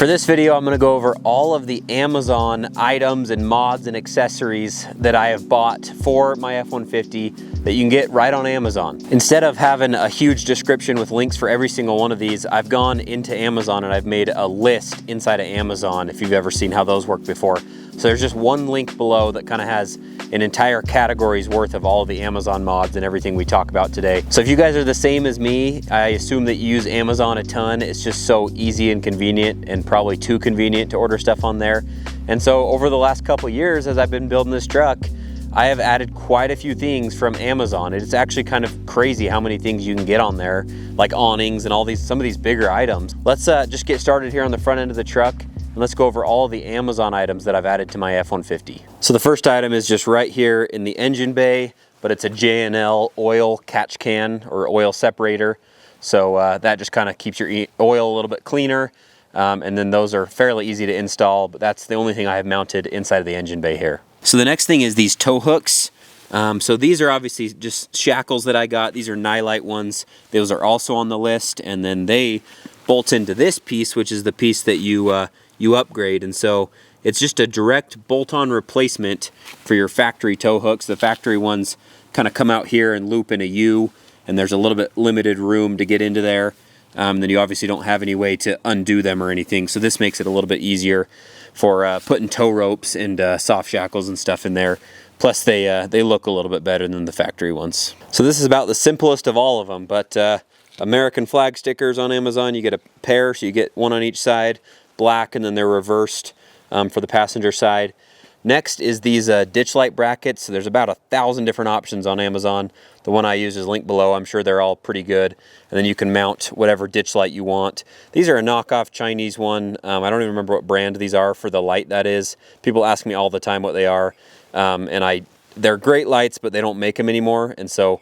For this video, I'm gonna go over all of the Amazon items and mods and accessories that I have bought for my F-150 that you can get right on Amazon. Instead of having a huge description with links for every single one of these, I've gone into Amazon and I've made a list inside of Amazon, if you've ever seen how those work before. So there's just one link below that kind of has an entire category's worth of all of the Amazon mods and everything we talk about today. So if you guys are the same as me, I assume that you use Amazon a ton. It's just so easy and convenient, and probably too convenient to order stuff on there. And so over the last couple years, as I've been building this truck, I have added quite a few things from Amazon. It's actually kind of crazy how many things you can get on there, like awnings and all these, some of these bigger items. Let's just get started here on the front end of the truck. And let's go over all the Amazon items that I've added to my F-150. So the first item is just right here in the engine bay, but it's a J&L oil catch can or oil separator. So that just kind of keeps your oil a little bit cleaner. And then those are fairly easy to install, but that's the only thing I have mounted inside of the engine bay here. So the next thing is these tow hooks. So these are obviously just shackles that I got. These are nylite ones. Those are also on the list. And then they bolt into this piece, which is the piece that you upgrade. And so it's just a direct bolt-on replacement for your factory tow hooks. The factory ones kind of come out here and loop in a U, and there's a little bit limited room to get into there. Then you obviously don't have any way to undo them or anything. So this makes it a little bit easier for putting tow ropes and soft shackles and stuff in there. Plus they look a little bit better than the factory ones. So this is about the simplest of all of them, but American flag stickers on Amazon, you get a pair, so you get one on each side, black, and then they're reversed for the passenger side. Next is these ditch light brackets. So there's about 1,000 different options on Amazon. The one I use is linked below. I'm sure they're all pretty good. And then you can mount whatever ditch light you want. These are a knockoff Chinese one. I don't even remember what brand these are for the light that is. People ask me all the time what they are. They're great lights, but they don't make them anymore. And so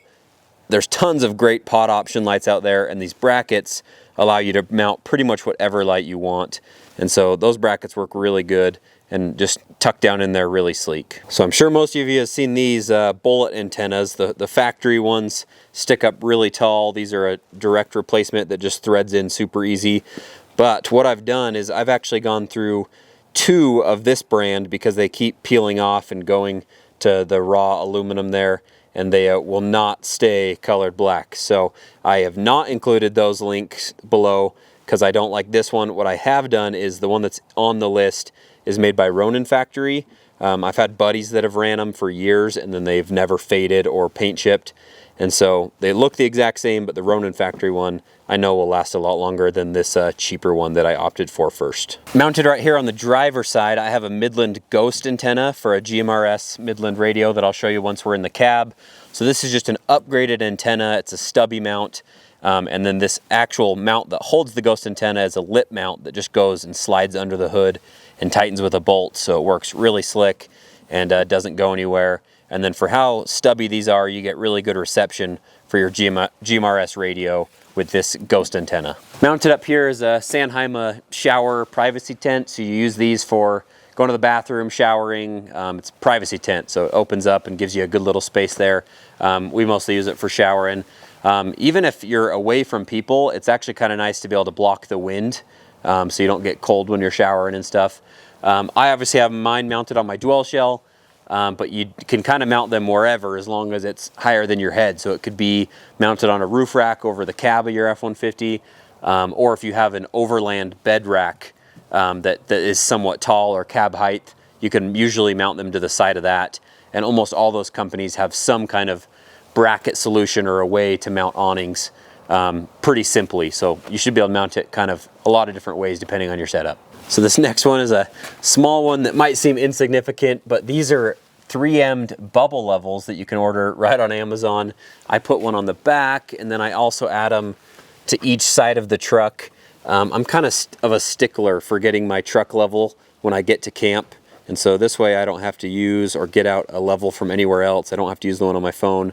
there's tons of great pod option lights out there, and these brackets allow you to mount pretty much whatever light you want. And so those brackets work really good and just tuck down in there really sleek. So I'm sure most of you have seen these bullet antennas. The factory ones stick up really tall. These are a direct replacement that just threads in super easy. But what I've done is I've actually gone through 2 of this brand because they keep peeling off and going to the raw aluminum there, and they will not stay colored black. So I have not included those links below because I don't like this one. What I have done is the one that's on the list is made by Ronin Factory. I've had buddies that have ran them for years, and then they've never faded or paint chipped. And so they look the exact same, but the Ronin Factory one I know will last a lot longer than this cheaper one that I opted for first. Mounted right here on the driver's side, I have a Midland Ghost antenna for a GMRS Midland radio that I'll show you once we're in the cab. So this is just an upgraded antenna. It's a stubby mount. And then this actual mount that holds the Ghost antenna is a lip mount that just goes and slides under the hood and tightens with a bolt. So it works really slick and doesn't go anywhere. And then for how stubby these are, you get really good reception for your GMRS radio with this Ghost antenna. Mounted up here is a Sanheima shower privacy tent. So you use these for going to the bathroom, showering. It's a privacy tent, so it opens up and gives you a good little space there. We mostly use it for showering. Even if you're away from people, it's actually kind of nice to be able to block the wind so you don't get cold when you're showering and stuff. I obviously have mine mounted on my dwell shell, but you can kind of mount them wherever as long as it's higher than your head. So it could be mounted on a roof rack over the cab of your F-150, or if you have an overland bed rack that is somewhat tall or cab height, you can usually mount them to the side of that. And almost all those companies have some kind of bracket solution or a way to mount awnings pretty simply. So you should be able to mount it kind of a lot of different ways depending on your setup. So this next one is a small one that might seem insignificant, but these are 3M'd bubble levels that you can order right on Amazon. I put one on the back, and then I also add them to each side of the truck. I'm kind of a stickler for getting my truck level when I get to camp. And so this way I don't have to use or get out a level from anywhere else. I don't have to use the one on my phone.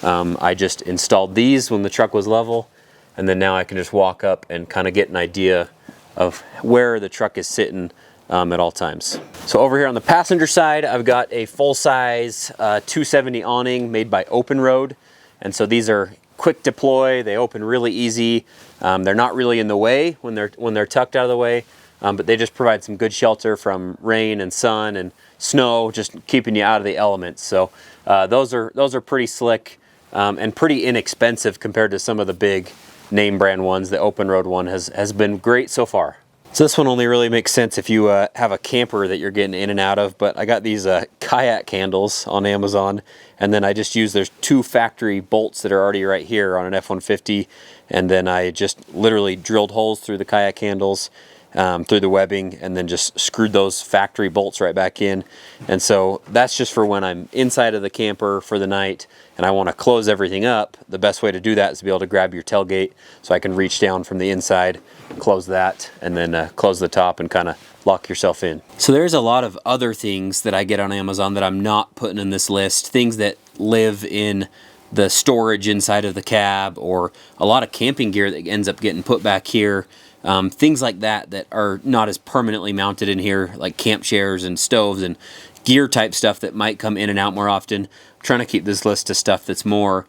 I just installed these when the truck was level, and then now I can just walk up and kind of get an idea of where the truck is sitting at all times. So over here on the passenger side, I've got a full-size 270 awning made by Open Road. And so these are quick deploy. They open really easy. They're not really in the way when they're tucked out of the way. but they just provide some good shelter from rain and sun and snow, just keeping you out of the elements. So those are pretty slick and pretty inexpensive compared to some of the big name brand ones. The open road one has been great so far. So this one only really makes sense if you have a camper that you're getting in and out of, but I got these kayak handles on Amazon, and then I just use, there's 2 factory bolts that are already right here on an F-150, and then I just literally drilled holes through the kayak handles, through the webbing, and then just screwed those factory bolts right back in. And so that's just for when I'm inside of the camper for the night and I want to close everything up. The best way to do that is to be able to grab your tailgate, so I can reach down from the inside, close that, and then close the top and kind of lock yourself in. So there's a lot of other things that I get on Amazon that I'm not putting in this list, things that live in the storage inside of the cab, or a lot of camping gear that ends up getting put back here. Things like that that are not as permanently mounted in here, like camp chairs and stoves and gear type stuff that might come in and out more often. I'm trying to keep this list to stuff that's more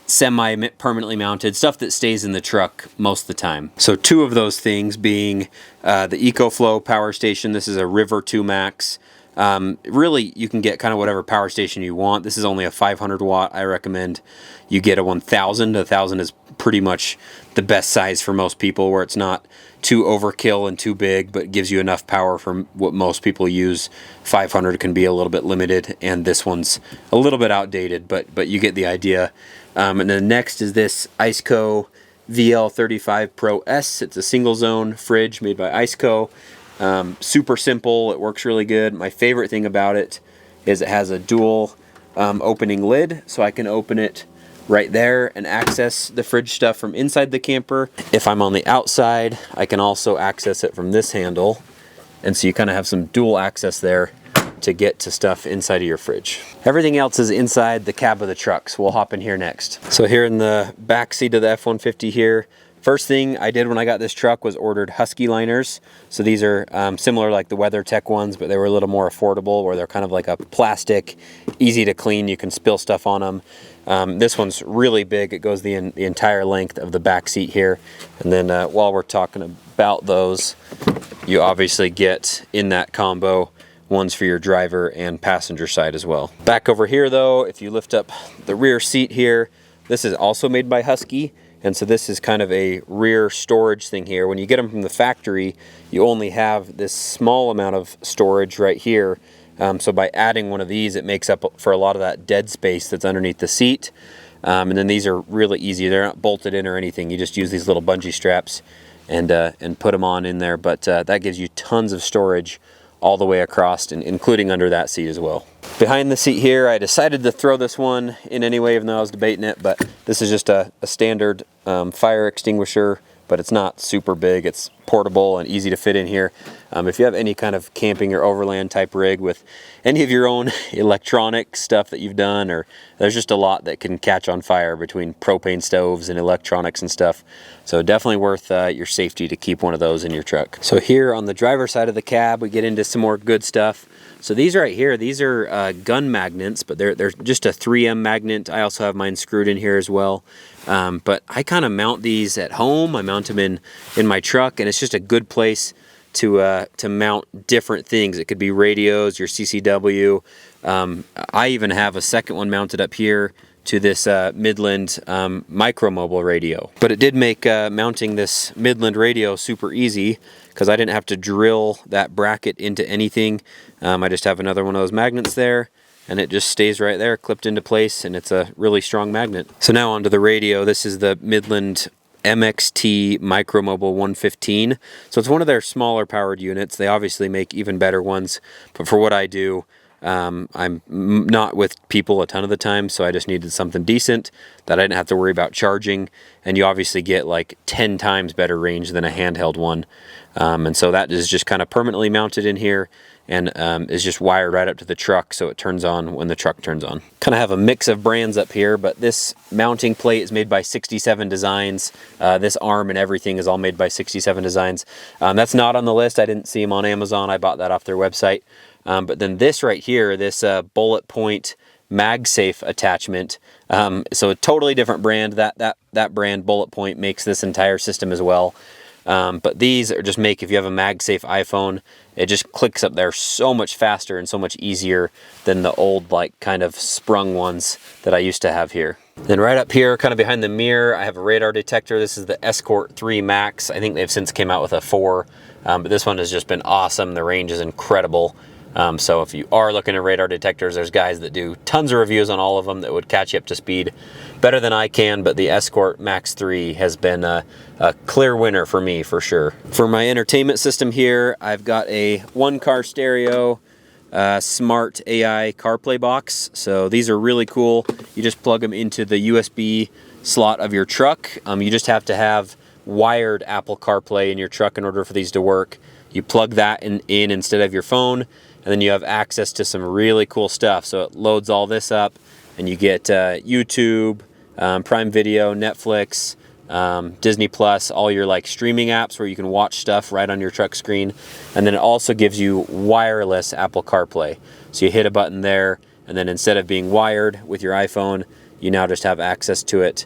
semi-permanently mounted, stuff that stays in the truck most of the time. So 2 of those things being the EcoFlow power station. This is a River 2 Max. Really, you can get kind of whatever power station you want. This is only a 500 watt. I recommend you get a 1000. 1000 is pretty much the best size for most people, where it's not too overkill and too big, but gives you enough power for what most people use. 500 can be a little bit limited, and this one's a little bit outdated, but you get the idea. And then next is this Iceco VL35 Pro S. It's a single zone fridge made by Iceco. Super simple, it works really good. My favorite thing about it is it has a dual opening lid, so I can open it right there and access the fridge stuff from inside the camper. If I'm on the outside, I can also access it from this handle, and so you kind of have some dual access there to get to stuff inside of your fridge. Everything else is inside the cab of the truck, so we'll hop in here next. So here in the back seat of the F-150 here, first thing I did when I got this truck was ordered Husky liners. So these are similar like the WeatherTech ones, but they were a little more affordable, where they're kind of like a plastic, easy to clean, you can spill stuff on them. This one's really big, it goes the entire length of the back seat here. And then while we're talking about those, you obviously get in that combo ones for your driver and passenger side as well. Back over here though, if you lift up the rear seat here, this is also made by Husky. And so this is kind of a rear storage thing here. When you get them from the factory, you only have this small amount of storage right here. So by adding one of these, it makes up for a lot of that dead space that's underneath the seat. And then these are really easy. They're not bolted in or anything. You just use these little bungee straps and put them on in there. But that gives you tons of storage all the way across, and including under that seat as well. Behind the seat here, I decided to throw this one in anyway, even though I was debating it, but this is just a standard fire extinguisher, but it's not super big. It's portable and easy to fit in here. If you have any kind of camping or overland type rig with any of your own electronic stuff that you've done, or there's just a lot that can catch on fire between propane stoves and electronics and stuff. So definitely worth your safety to keep one of those in your truck. So here on the driver's side of the cab, we get into some more good stuff. So these right here, these are gun magnets, but they're just a 3M magnet. I also have mine screwed in here as well. But I kind of mount these at home. I mount them in my truck, and it's just a good place to mount different things. It could be radios, your CCW. I even have a second one mounted up here to this Midland micro mobile radio. But it did make mounting this Midland radio super easy, because I didn't have to drill that bracket into anything. I just have another one of those magnets there, and it just stays right there clipped into place, and it's a really strong magnet. So now onto the radio. This is the Midland MXT Micro Mobile 115. So it's one of their smaller powered units. They obviously make even better ones, but for what I do, I'm not with people a ton of the time, so I just needed something decent that I didn't have to worry about charging, and you obviously get like 10 times better range than a handheld one. And so that is just kind of permanently mounted in here, and is just wired right up to the truck, so it turns on when the truck turns on. Kind of have a mix of brands up here, but this mounting plate is made by 67 Designs. This arm and everything is all made by 67 Designs. That's not on the list. I didn't see them on Amazon. I bought that off their website. But then this right here, this bullet point MagSafe attachment, so a totally different brand. That brand, Bullet Point, makes this entire system as well. But these are just make, if you have a MagSafe iPhone, it just clicks up there so much faster and so much easier than the old like kind of sprung ones that I used to have here. Then right up here, kind of behind the mirror, I have a radar detector. This is the Escort 3 Max. I think they've since came out with a 4, but this one has just been awesome. The range is incredible. So if you are looking at radar detectors, there's guys that do tons of reviews on all of them that would catch you up to speed better than I can, but the Escort Max 3 has been a clear winner for me for sure. For my entertainment system here, I've got a 1-car stereo, smart AI CarPlay box. So these are really cool. You just plug them into the USB slot of your truck. You just have to have wired Apple CarPlay in your truck in order for these to work. You plug that in instead of your phone, and then you have access to some really cool stuff. So it loads all this up, and you get YouTube, Prime Video, Netflix, Disney Plus, all your like streaming apps where you can watch stuff right on your truck screen. And then it also gives you wireless Apple CarPlay. So you hit a button there, and then instead of being wired with your iPhone, you now just have access to it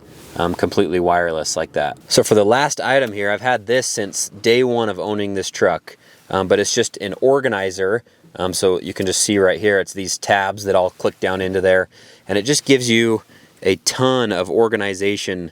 completely wireless like that. So for the last item here, I've had this since day one of owning this truck, but it's just an organizer. So you can just see right here, it's these tabs that all click down into there, and it just gives you a ton of organization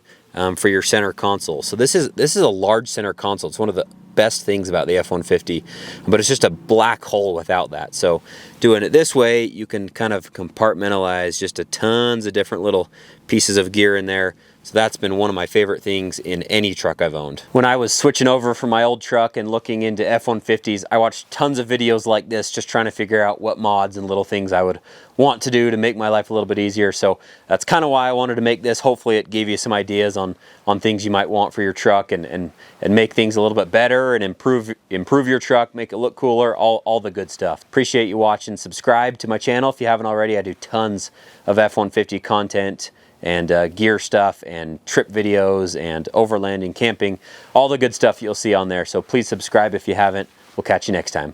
for your center console. So this is a large center console. It's one of the best things about the F-150, but it's just a black hole without that. So doing it this way, you can kind of compartmentalize just tons of different little pieces of gear in there. So that's been one of my favorite things in any truck I've owned. When I was switching over from my old truck and looking into F-150s, I watched tons of videos like this, just trying to figure out what mods and little things I would want to do to make my life a little bit easier. So that's kind of why I wanted to make this. Hopefully it gave you some ideas on things you might want for your truck, and make things a little bit better and improve your truck, make it look cooler, all the good stuff. Appreciate you watching. Subscribe to my channel if you haven't already. I do tons of F-150 content and gear stuff and trip videos and overlanding, camping, all the good stuff you'll see on there. So please subscribe if you haven't. We'll catch you next time.